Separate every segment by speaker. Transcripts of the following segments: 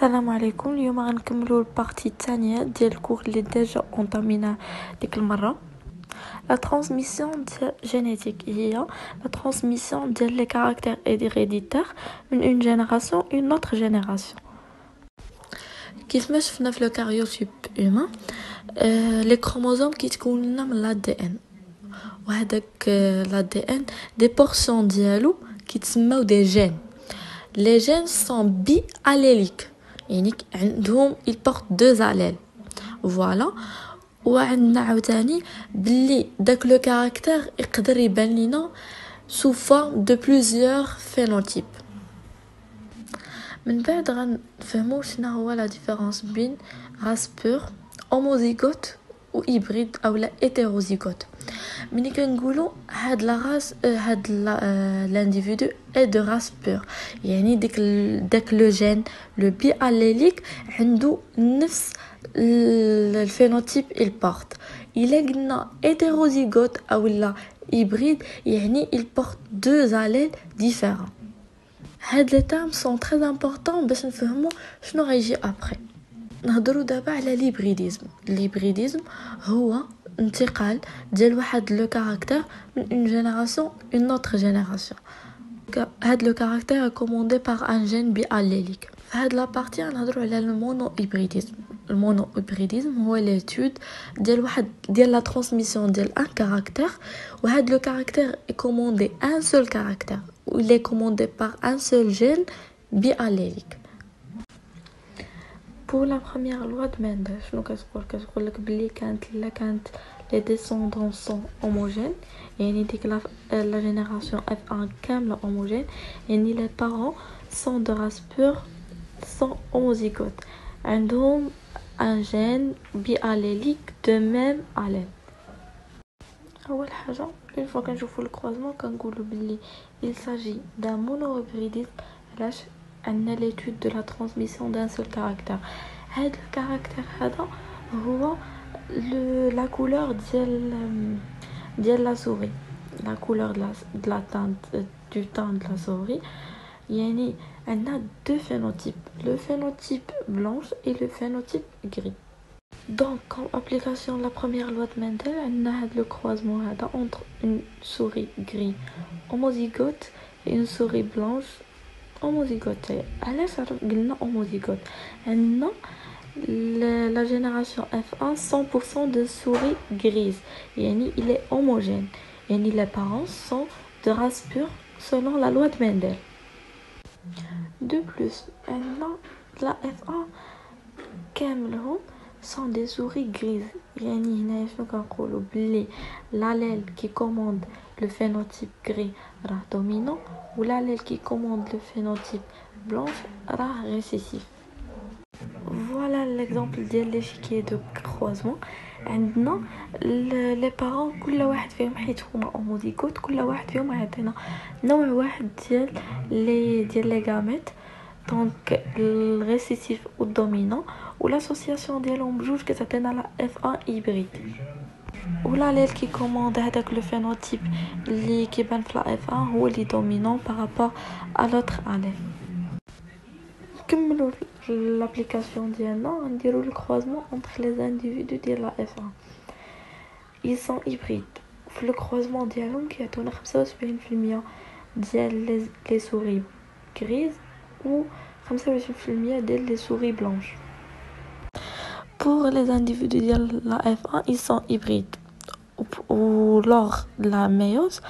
Speaker 1: السلام عليكم. اليوم غنكملوا البارتي الثانيه ديال الكور اللي ديجا اونطامينا ديك المره. لا ترانسميسيون جينيتيك هي لا ترانسميسيون ديال لي كاركتير هيريديتير من اون جينيراسيون اون اوتر جينيراسيون. كيف ما شفنا في لو كاريوتيب هيومان، لي كروموزوم كيتكون لنا من لا دي ان، وهداك لا دي ان دي بورسيون ديالو كيتسماو دي جين. Les gènes sont bialléliques, يعني عندهم ils portent deux allèles. Voilà. وعندنا عاوتاني بلي داك لو كاركتير يقدر يبان لينا sous forme de plusieurs phénotypes. من بعد غنفهموا شنو هو لا ديفيرونس بين راس بور هوموزيغوت و هيبريد او لا هيتيروزيغوت. ملي كنقولوا هاد لا راس هاد لانديفيدو اي دو راس بور، يعني داك لو جين لو بي اليليك عنده نفس الفينوتيب البورت. الا قلنا هيتيروزيغوت او لا هيبريد يعني il porte deux allèles différents. هاد لي تيرم سون تري امبورطون باش نفهموا شنو غيجي ابري. نهضروا دابا على الهيبريديزم هو انتقال ديال واحد لو كاركتير من اون جينيراسيون اون اوتر جينيراسيون. هاد لو كاركتير كوموندي بار ان جين بي اليليك. فهاد لا بارتي نهضروا على المونو هيبريديزم هو ليتود ديال لا ترانسميسيون ديال ان كاركتير، وهاد لو كاركتير كوموندي ان سول كاركتير ou il est commandé par un seul gène biallélique. Pour la première loi de Mendel, شنو كتقول لك بلي كانت les descendants sont homogènes، يعني ديك la génération F1 كامله homogène، يعني les parents sont de race pure sont homozygotes، عندهم un gène biallélique de même allèle. اول حاجه une fois كنشوفوا الكروزمون كنقولوا بلي il s'agit d'un monohybridisme علاش عندنا l'étude de la transmission d'un seul caractère. هذا الكاركتير هذا هو la couleur ديال la souris، la couleur de la teinte du teint de la souris. يعني عندنا deux phénotypes، le phénotype blanche et le phénotype gris. Donc, comme application de la première loi de Mendel, on a le croisement entre une souris gris homozygote et une souris blanche homozygote. Alors, ça veut homozygote. On a la génération F1 100% de souris grises. Yani, il est homogène. Yani, les parents sont de race pure selon la loi de Mendel. De plus, on a la F1 كاملهم sont des souris grises. يعني هنا شنو كنقولوا بلي l'allèle qui commande le phénotype gris راه dominant و l'allèle qui commande le phénotype blanche راه récessif. Voilà l'exemple ديال l'échiquier de croisement. عندنا les parents كل واحد فيهم حيت هما homozygote، كل واحد فيهم يعطينا نوع واحد ديال les gamètes. Donc le récessif ou dominant ou l'association ديالهم بجوج كتعطينا لا F1 hybride. ou l'allèle qui commande هذاك le phénotype اللي كيبان في لا F1 هو اللي dominant par rapport à l'autre allèle. نكملوا l'application ديالنا نديروا le croisement entre les individus ديال لا F1. ils sont hybrides. في le croisement ديالهم كيعطيونا 75% ديال les souris grises ou 25% des souris blanches. Pour les individus de la F1, ils sont hybrides. Ou lors de la méiose,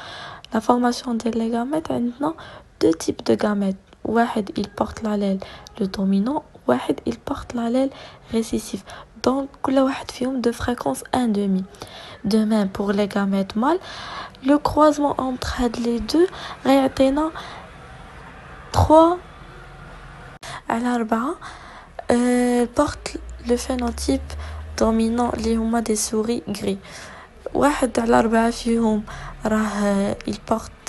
Speaker 1: la formation des gamètes, on a deux types de gamètes. واحد il porte l'allèle le dominant, واحد il porte l'allèle récessif. Donc كل واحد فيهم de fréquence 1,5. De même pour les gamètes mâles, le croisement entre les deux غيعطينا 3 على 4 porte le phénotype dominant اللي هما des souris gris. واحد على 4 فيهم راه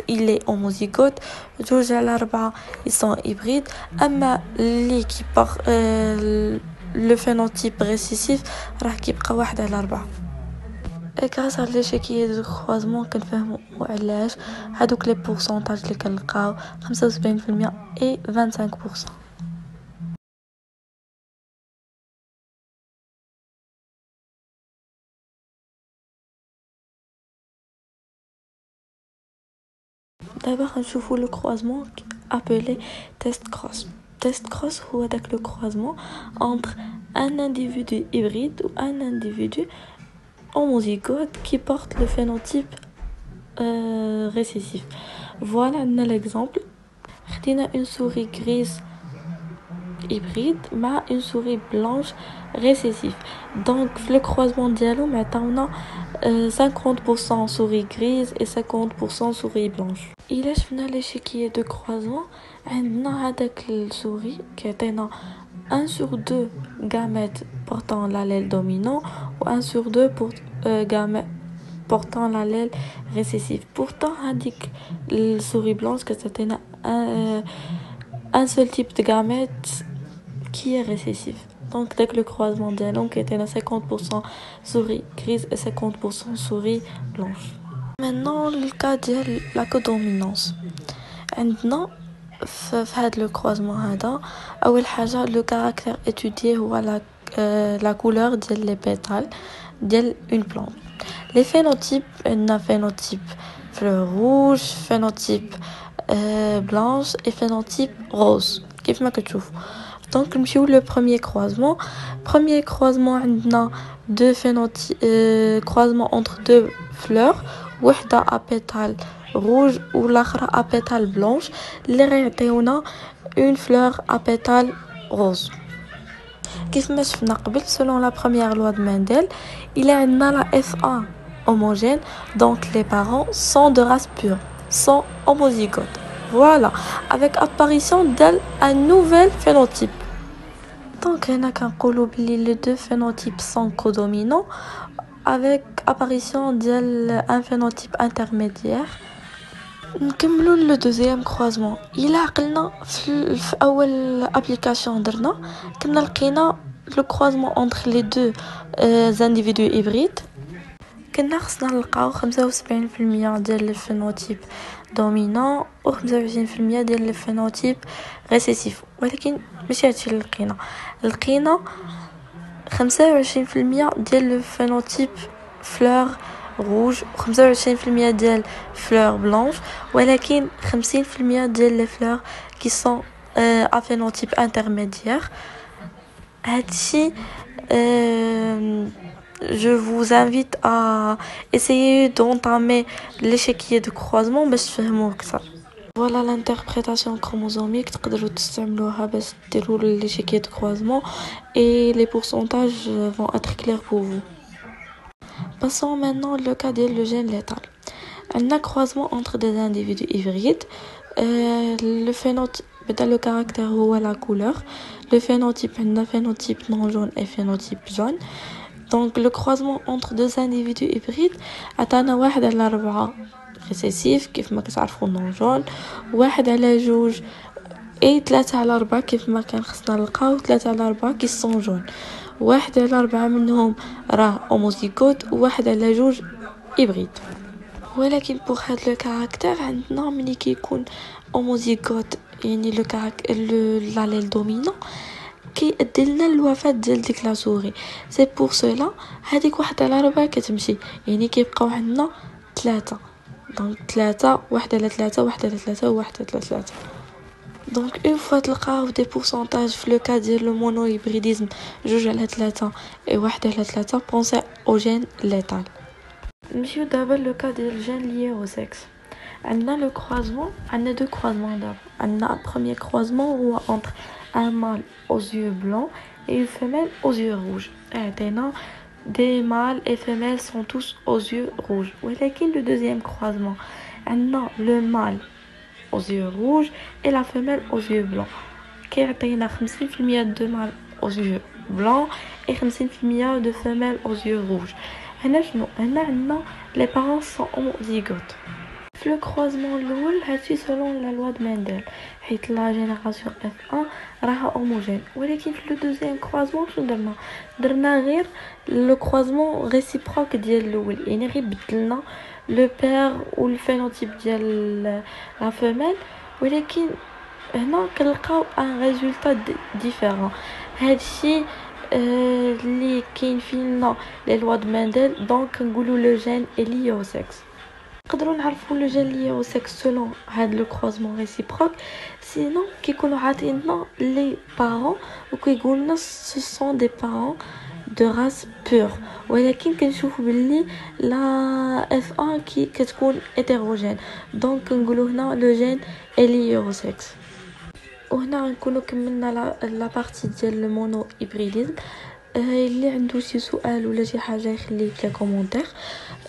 Speaker 1: il est homozygote، جوج على 4 ils sont hybrides. اما اللي كي le phénotype récessif راه كيبقى 1 على 4. grâce à l'échiquier de croisement كنفهموا علاش هادوك لي pourcentage اللي كنلقاو 75% et 25%. d'abord نشوفوا le croisement appelé test cross. Test cross هو داك le croisement entre un individu hybride ou un individu homozygote qui porte le phénotype récessif. Voilà l'exemple. On a une souris grise hybride mais une souris blanche récessive. Donc le croisement dialogue maintenant 50% souris grise et 50% souris blanche. Il est fini l'échiquier de croisement. On a avec la souris qui est 1 sur 2 gamètes portant l'allèle dominant ou 1 sur 2 pour gamètes portant l'allèle récessif. Pourtant avec la souris blanche que c'est un seul type de gamète qui est récessif. Donc dès que le croisement dialogue qui était à 50% souris grise et 50% souris blanche. Maintenant le cas de la codominance. عندنا في هذا le croisement هذا أول حاجة le caractère étudié هو la couleur ديال les pétales ديال une plante. Les phénotypes عندنا phénotype fleur rouge, phénotype blanche et phénotype rose كيف ما كتشوف. Donc نمشيو le premier croisement عندنا deux croisement entre deux fleurs وحده à pétales rouge والاخرى à pétales blanches اللي غيعطيونا une fleur à pétales rose. كيف ما شفنا قبل selon la première loi de Mendel il y a la F1 homogène donc les parents sont de race pure, sont homozygotes. Voilà, avec apparition d'un nouvel phénotype. Donc هنا كنقولوا بلي les deux phénotypes sont codominants avec apparition d'un phénotype intermédiaire. نكملوا le deuxième croisement. Il عقلنا في اول application درنا كنا لقينا le croisement entre les deux individus hybrides. كنا خصنا نلقاو 75% ديال الفينوتيب دومينون و 25% ديال الفينوتيب ريسيسيف ولكن ماشي هادشي اللي لقينا 25% ديال الفينوتيب فلور روج و 25% ديال فلور بلانش ولكن 50% ديال لي فلور كي سون ا فينوتيب انترميديير. هادشي je vous invite à essayer d'entamer l'échiquier de croisement باش تفهموه اكثر. Voilà l'interprétation chromosomique تقدروا تستعملوها باش ديروا l'échiquier de croisement et les pourcentages vont être clairs pour vous. Passons maintenant au cas de le gène létal. Un croisement entre des individus hybrides. Le phénotype le caractère ou la couleur. Le phénotype un phénotype non jaune et phénotype jaune. Donc le croisement entre deux individus hybrides عطانا واحد على 4 récessif كيف ما كتعرفوا non jaune واحد على 2 et 3 على 4 كيف ما كان خصنا نلقاو 3 على 4 كي sont jaune. واحد على 4 منهم راه homozygote وواحد على 2 hybride. ولكن pour هاد le caractère عندنا ملي كيكون homozygote يعني l'allèle dominant كيأدي لنا الوفاة ديال ديك لا سوري. سي بور سولا هذيك واحد على 4 كتمشي يعني كيبقاو عندنا 3 دونك 3 واحد على 3 واحد على 3 وواحد على 3. دونك اون فوا تلقاو دي بورسونتاج في لو كا ديال لو مونو هيبريديزم 2 على 3 اي 1 على 3 بونسي او جين ليتال. نمشيو دابا لو كا ديال جين ليي او سكس. عندنا لو croisement عندنا دو croisements دابا. عندنا un premier croisement هو entre un mâle aux yeux blancs et une femelle aux yeux rouges. Des mâles et femelles sont tous aux yeux rouges. ولكن le deuxième croisement عندنا le mâle aux yeux rouges et la femelle aux yeux blancs. كيعطينا 50% de mâles aux yeux blancs et 50% de femelles aux yeux rouges. هنا شنو هنا عندنا les parents sont homozygotes. Le croisement الأول هادشي selon la loi de Mendel حيت la génération F1 راها homogène ولكن في le deuxième croisement شنو درنا غير le croisement réciproque ديال الأول يعني غير بدلنا le père ou le phénotype ديال la femelle ولكن هنا كنلقاو un résultat différent. هادشي اللي كاين فينا les lois de Mendel donc كنقولوا le gène est lié au sexe. نقدروا نعرفوا لو جين لي او سيكس سولون هاد لو كروزمون ريسيبروك سينو كيكونوا عاطيننا لي بارون وكيقولنا سو سون دي بارون دو راس بور، ولكن كنشوفوا باللي لا اف 1 كي كتكون هيتيروجين، دونك نقولوا هنا لو جين الي او سيكس. وهنا نكونوا كملنا لا بارتي ديال المونو هيبريديزم. اللي عنده شي سؤال ولا شي حاجه يخلي لي كومونتير.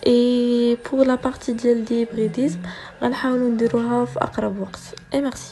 Speaker 1: اي بور لا بارتي ديال الهيبريديزم غنحاولوا نديروها في اقرب وقت. اي ميرسي.